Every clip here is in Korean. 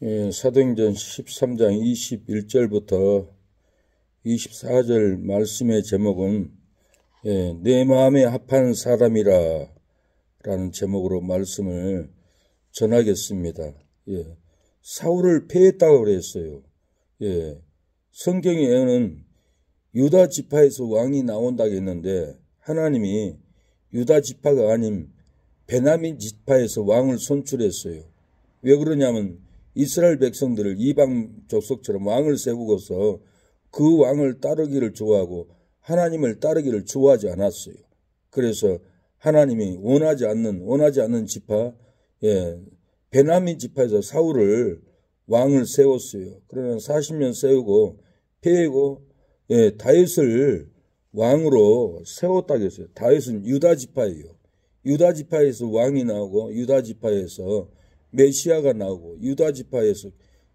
사도행전 13장 21절부터 24절 말씀의 제목은 내 마음에 합한 사람이라 라는 제목으로 말씀을 전하겠습니다. 사울을 패했다고 그랬어요. 성경에는 유다 지파에서 왕이 나온다고 했는데 하나님이 유다 지파가 아닌 베냐민 지파에서 왕을 선출했어요. 왜 그러냐면 이스라엘 백성들을 이방 족속처럼 왕을 세우고서 그 왕을 따르기를 좋아하고 하나님을 따르기를 좋아하지 않았어요. 그래서 하나님이 원하지 않는 지파, 베냐민 지파에서 사울을 왕을 세웠어요. 그러나 40년 세우고 패하고 다윗을 왕으로 세웠다고 했어요. 다윗은 유다 지파예요. 유다 지파에서 왕이 나오고 유다 지파에서 메시아가 나오고 유다 지파에서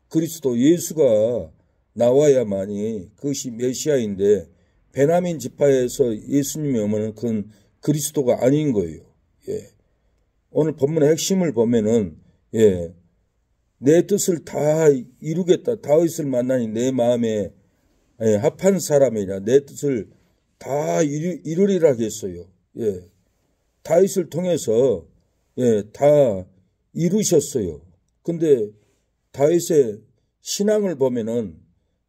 그리스도 예수가 나와야만이 그것이 메시아인데 베냐민 지파에서 예수님이 오면 그건 그리스도가 아닌 거예요. 오늘 본문의 핵심을 보면은 내 뜻을 다 이루겠다. 다윗을 만나니 내 마음에 합한 사람이라 내 뜻을 다 이루리라 했어요. 다윗을 통해서 다 이루셨어요. 근데 다윗의 신앙을 보면은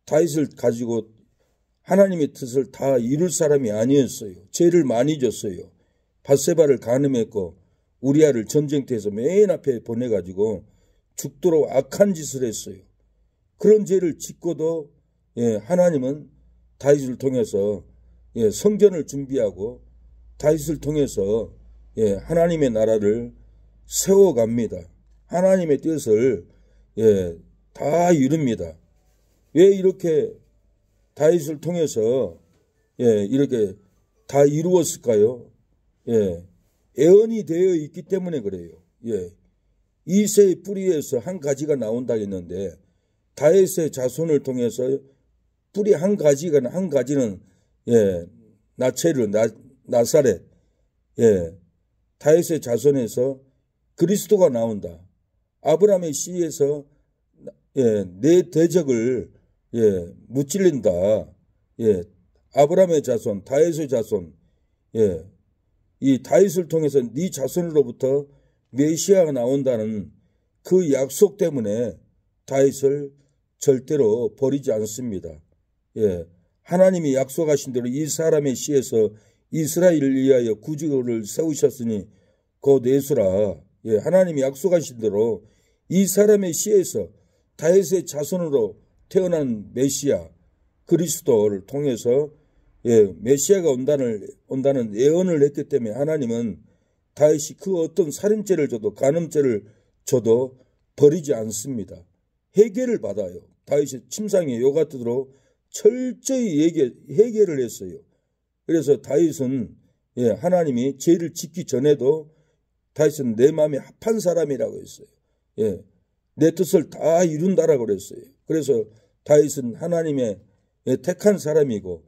다윗을 가지고 하나님의 뜻을 다 이룰 사람이 아니었어요. 죄를 많이 졌어요. 밧세바를 간음했고 우리아를 전쟁터에서 맨 앞에 보내가지고 죽도록 악한 짓을 했어요. 그런 죄를 짓고도 하나님은 다윗을 통해서 성전을 준비하고 다윗을 통해서 하나님의 나라를 세워갑니다. 하나님의 뜻을 다 이룹니다. 왜 이렇게 다윗을 통해서 이렇게 다 이루었을까요? 애언이 되어 있기 때문에 그래요. 이새의 뿌리에서 한 가지가 나온다 했는데 다윗의 자손을 통해서 뿌리 한 가지는 나체르 나사렛 다윗의 자손에서 그리스도가 나온다. 아브라함의 씨에서 내 대적을 무찔린다. 아브라함의 자손, 다윗의 자손, 이 다윗을 통해서 네 자손으로부터 메시아가 나온다는 그 약속 때문에 다윗을 절대로 버리지 않습니다. 하나님이 약속하신 대로 이 사람의 씨에서 이스라엘을 위하여 구주를 세우셨으니 곧 예수라. 하나님이 약속하신 대로 이 사람의 씨에서 다윗의 자손으로 태어난 메시아 그리스도를 통해서 메시아가 온다는 예언을 했기 때문에 하나님은 다윗이 그 어떤 살인죄를 줘도 간음죄를 줘도 버리지 않습니다. 회개를 받아요. 다윗이 침상에 요같도록 철저히 회개를 했어요. 그래서 다윗은 하나님이 죄를 짓기 전에도 다윗은 내 마음에 합한 사람이라고 했어요. 내 뜻을 다 이룬다라고 그랬어요. 그래서 다윗은 하나님의 택한 사람이고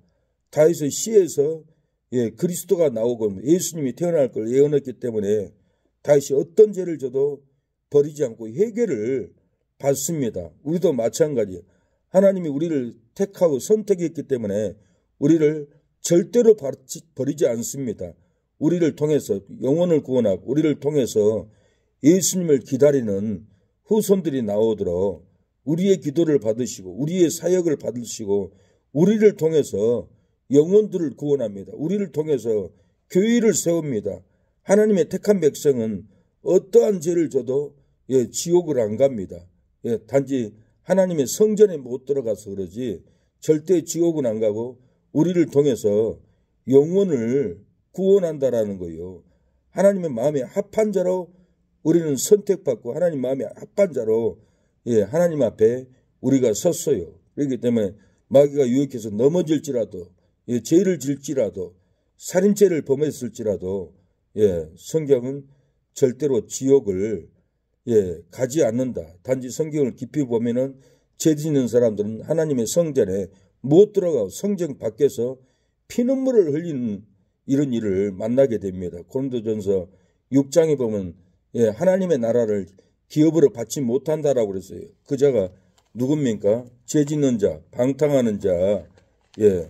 다윗의 씨에서 그리스도가 나오고 예수님이 태어날 걸 예언했기 때문에 다윗이 어떤 죄를 져도 버리지 않고 회개를 받습니다. 우리도 마찬가지예요. 하나님이 우리를 택하고 선택했기 때문에 우리를 절대로 버리지 않습니다. 우리를 통해서 영혼을 구원하고 우리를 통해서 예수님을 기다리는 후손들이 나오도록 우리의 기도를 받으시고 우리의 사역을 받으시고 우리를 통해서 영혼들을 구원합니다. 우리를 통해서 교회를 세웁니다. 하나님의 택한 백성은 어떠한 죄를 져도 지옥을 안 갑니다. 단지 하나님의 성전에 못 들어가서 그러지 절대 지옥은 안 가고 우리를 통해서 영혼을 구원한다라는 거예요. 하나님의 마음에 합한 자로 우리는 선택받고 하나님 마음에 합한 자로 하나님 앞에 우리가 섰어요. 그렇기 때문에 마귀가 유혹해서 넘어질지라도 죄를 질지라도 살인죄를 범했을지라도 성경은 절대로 지옥을 가지 않는다. 단지 성경을 깊이 보면은 죄 짓는 사람들은 하나님의 성전에 못 들어가고 성전 밖에서 피눈물을 흘리는 이런 일을 만나게 됩니다. 고린도전서 6장에 보면 하나님의 나라를 기업으로 받지 못한다라고 그랬어요. 그 자가 누굽니까? 죄 짓는 자, 방탕하는 자, 예,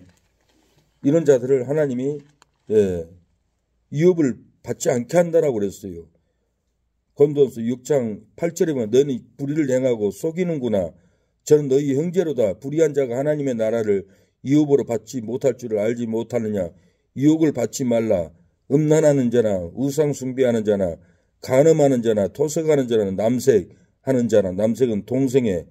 이런 자들을 하나님이 예, 유업을 받지 않게 한다라고 그랬어요. 고린도전서 6장 8절에 보면 너희 불의를 행하고 속이는구나. 저는 너희 형제로다. 불의한 자가 하나님의 나라를 유업으로 받지 못할 줄을 알지 못하느냐. 유혹을 받지 말라. 음란하는 자나 우상 숭배하는 자나 간음하는 자나 토색하는 자나 남색하는 자나, 남색은 동생의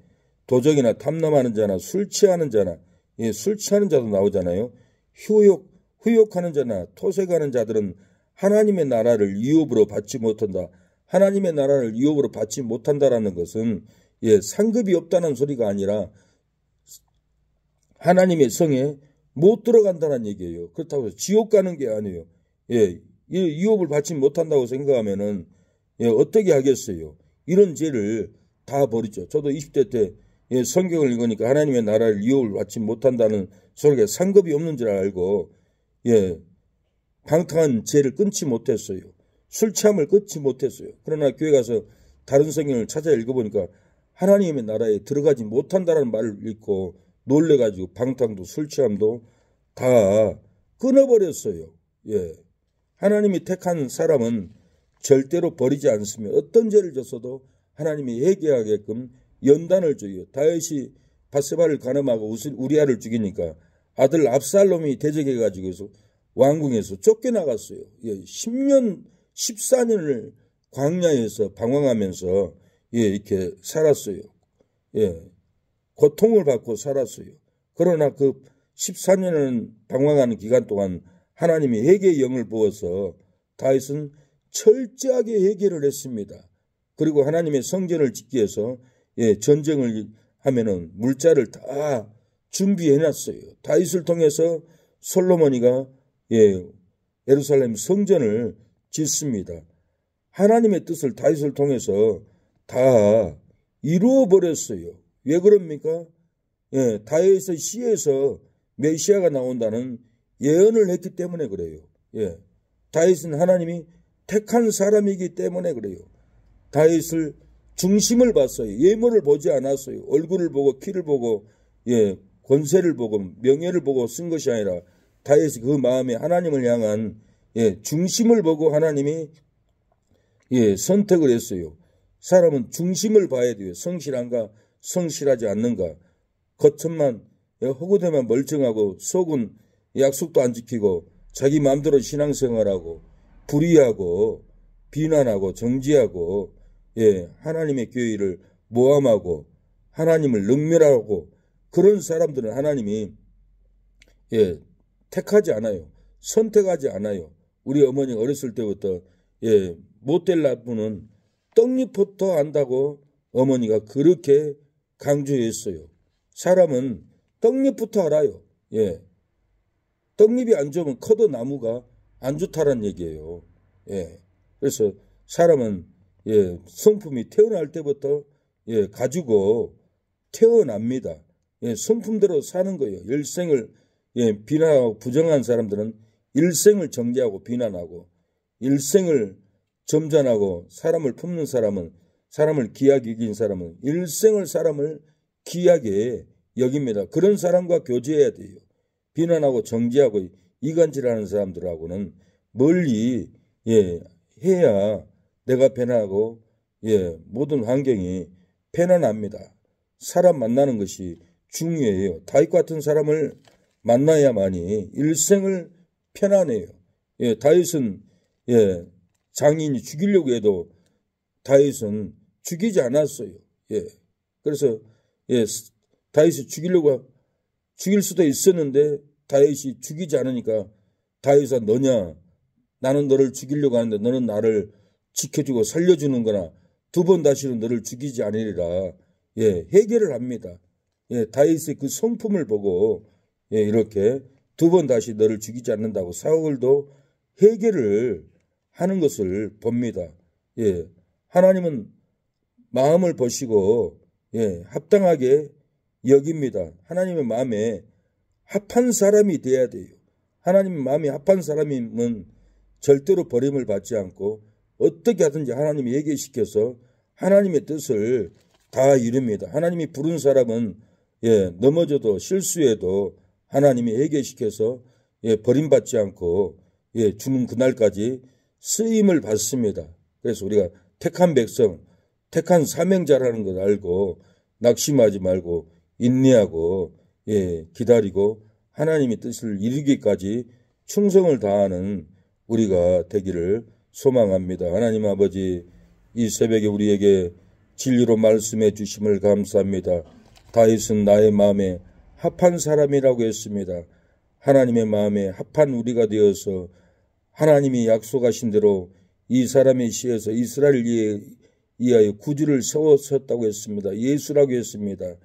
도적이나 탐남하는 자나 술 취하는 자나, 예, 술 취하는 자도 나오잖아요. 후욕하는 자나 토색하는 자들은 하나님의 나라를 유업으로 받지 못한다. 하나님의 나라를 유업으로 받지 못한다라는 것은 예, 상급이 없다는 소리가 아니라 하나님의 성에 못 들어간다는 얘기예요. 그렇다고 해서 지옥 가는 게 아니에요. 예, 유업을 받지 못한다고 생각하면은 예, 어떻게 하겠어요? 이런 죄를 다 버리죠. 저도 20대 때 예, 성경을 읽으니까 하나님의 나라를 유업을 받지 못한다는 소리가 상급이 없는 줄 알고 예, 방탕한 죄를 끊지 못했어요. 술 취함을 끊지 못했어요. 그러나 교회 가서 다른 성경을 찾아 읽어보니까 하나님의 나라에 들어가지 못한다는 말을 읽고 놀래가지고 방탕도 술 취함도 다 끊어버렸어요. 예. 하나님이 택한 사람은 절대로 버리지 않으며 어떤 죄를 졌어도 하나님이 회개하게끔 연단을 줘요. 다윗이 바세바를 간음하고 우리아를 죽이니까 아들 압살롬이 대적해가지고 왕궁에서 쫓겨나갔어요. 예, 10년, 14년을 광야에서 방황하면서 예, 이렇게 살았어요. 예, 고통을 받고 살았어요. 그러나 그 14년을 방황하는 기간 동안 하나님이 회개의 영을 부어서 다윗은 철저하게 회개를 했습니다. 그리고 하나님의 성전을 짓기 위해서 예, 전쟁을 하면은 물자를 다 준비해놨어요. 다윗을 통해서 솔로몬이가 예, 예루살렘 성전을 짓습니다. 하나님의 뜻을 다윗을 통해서 다 이루어 버렸어요. 왜 그럽니까? 예, 다윗의 시에서 메시아가 나온다는 예언을 했기 때문에 그래요. 예, 다윗은 하나님이 택한 사람이기 때문에 그래요. 다윗을 중심을 봤어요. 예물을 보지 않았어요. 얼굴을 보고 키를 보고 예, 권세를 보고 명예를 보고 쓴 것이 아니라 다윗이 그 마음에 하나님을 향한 예, 중심을 보고 하나님이 예, 선택을 했어요. 사람은 중심을 봐야 돼요. 성실한가 성실하지 않는가. 겉천만 허구대만 멀쩡하고 속은 약속도 안 지키고 자기 마음대로 신앙생활하고 불의하고 비난하고 정지하고 예, 하나님의 교회를 모함하고 하나님을 능멸하고 그런 사람들은 하나님이 예, 택하지 않아요. 선택하지 않아요. 우리 어머니가 어렸을 때부터 예, 못될 나무는 떡잎부터 안다고 어머니가 그렇게 강조했어요. 사람은 떡잎부터 알아요. 예, 떡잎이 안 좋으면 커도 나무가 안 좋다라는 얘기예요. 예, 그래서 사람은 예, 성품이 태어날 때부터 예, 가지고 태어납니다. 예, 성품대로 사는 거예요. 일생을 예, 비난하고 부정한 사람들은 일생을 정죄하고 비난하고 일생을 점잖하고 사람을 품는 사람은 사람을 귀하게 여긴 사람은 일생을 사람을 귀하게 여깁니다. 그런 사람과 교제해야 돼요. 비난하고 정죄하고 이간질하는 사람들하고는 멀리 예, 해야 내가 편하고 예, 모든 환경이 편안합니다. 사람 만나는 것이 중요해요. 다윗 같은 사람을 만나야만이 일생을 편안해요. 예, 다윗은 예, 장인이 죽이려고 해도 다윗은 죽이지 않았어요. 예, 그래서 예, 다윗이 죽일 수도 있었는데 다윗이 죽이지 않으니까 다윗아 너냐? 나는 너를 죽이려고 하는데 너는 나를 지켜주고 살려주는 거나 두 번 다시는 너를 죽이지 않으리라. 예, 해결을 합니다. 예, 다윗의 그 성품을 보고 예, 이렇게 두 번 다시 너를 죽이지 않는다고 사울도 해결을 하는 것을 봅니다. 예, 하나님은 마음을 보시고 예, 합당하게 여깁니다. 하나님의 마음에 합한 사람이 돼야 돼요. 하나님의 마음이 합한 사람이면 절대로 버림을 받지 않고 어떻게 하든지 하나님이 회개시켜서 하나님의 뜻을 다 이룹니다. 하나님이 부른 사람은 넘어져도 실수해도 하나님이 해결시켜서 버림받지 않고 주는 그날까지 쓰임을 받습니다. 그래서 우리가 택한 백성, 택한 사명자라는 걸 알고 낙심하지 말고 인내하고 기다리고 하나님의 뜻을 이루기까지 충성을 다하는 우리가 되기를 소망합니다. 하나님 아버지, 이 새벽에 우리에게 진리로 말씀해 주심을 감사합니다. 다윗은 나의 마음에 합한 사람이라고 했습니다. 하나님의 마음에 합한 우리가 되어서 하나님이 약속하신 대로 이 사람의 시에서 이스라엘을 위하여 구주를 세웠었다고 했습니다. 예수라고 했습니다.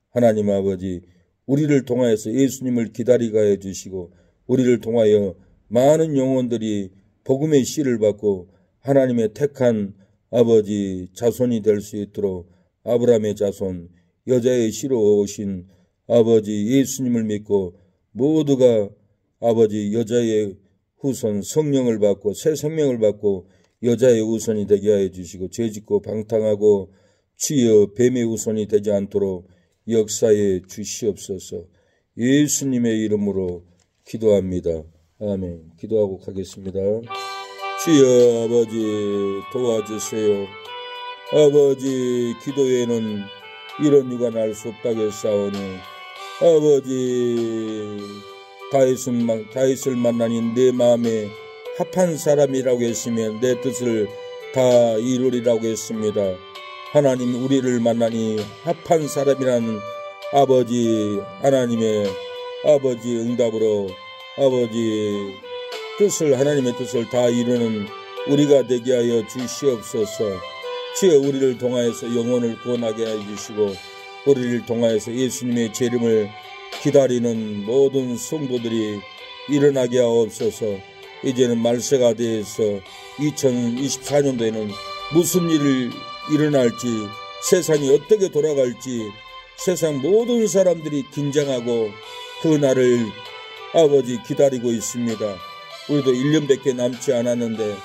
하나님 아버지, 우리를 통하여서 예수님을 기다리게 해주시고 우리를 통하여 많은 영혼들이 복음의 씨를 받고 하나님의 택한 아버지 자손이 될 수 있도록 아브라함의 자손, 여자의 씨로 오신 아버지 예수님을 믿고 모두가 아버지 여자의 후손 성령을 받고 새 생명을 받고 여자의 후손이 되게 하여 주시고 죄짓고 방탕하고 주여 뱀의 후손이 되지 않도록 역사에 주시옵소서. 예수님의 이름으로 기도합니다. 아멘. 기도하고 가겠습니다. 주여 아버지 도와주세요. 아버지 기도에는 이런 유가 날 수 없다고 했사오니 아버지 다윗을 만나니 내 마음에 합한 사람이라고 했으면 내 뜻을 다 이루리라고 했습니다. 하나님 우리를 만나니 합한 사람이라는 아버지 하나님의 아버지 응답으로 아버지 뜻을 하나님의 뜻을 다 이루는 우리가 되게 하여 주시옵소서. 주여 우리를 통하여서 영혼을 구원하게 해주시고 우리를 통하여서 예수님의 재림을 기다리는 모든 성도들이 일어나게 하옵소서. 이제는 말세가 되어서 2024년도에는 무슨 일이 일어날지 세상이 어떻게 돌아갈지 세상 모든 사람들이 긴장하고 그 날을 아버지 기다리고 있습니다. 우리도 1년밖에 남지 않았는데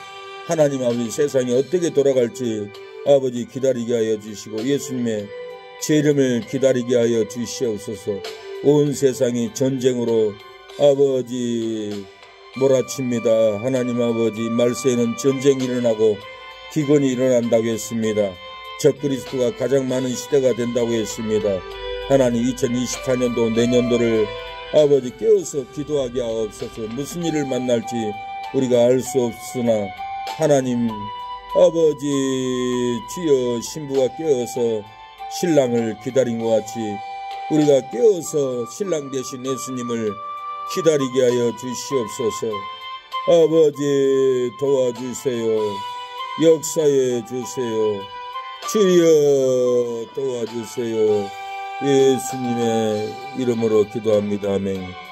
하나님 아버지 세상이 어떻게 돌아갈지 아버지 기다리게 하여 주시고 예수님의 재림을 기다리게 하여 주시옵소서. 온 세상이 전쟁으로 아버지 몰아칩니다. 하나님 아버지 말세에는 전쟁이 일어나고 기근이 일어난다고 했습니다. 적그리스도가 가장 많은 시대가 된다고 했습니다. 하나님 2024년도 내년도를 아버지 깨어서 기도하게 하옵소서. 무슨 일을 만날지 우리가 알 수 없으나 하나님 아버지 주여 신부가 깨어서 신랑을 기다린 것 같이 우리가 깨어서 신랑 되신 예수님을 기다리게 하여 주시옵소서. 아버지 도와주세요. 역사해 주세요. 주여 도와주세요. 예수님의 이름으로 기도합니다. 아멘.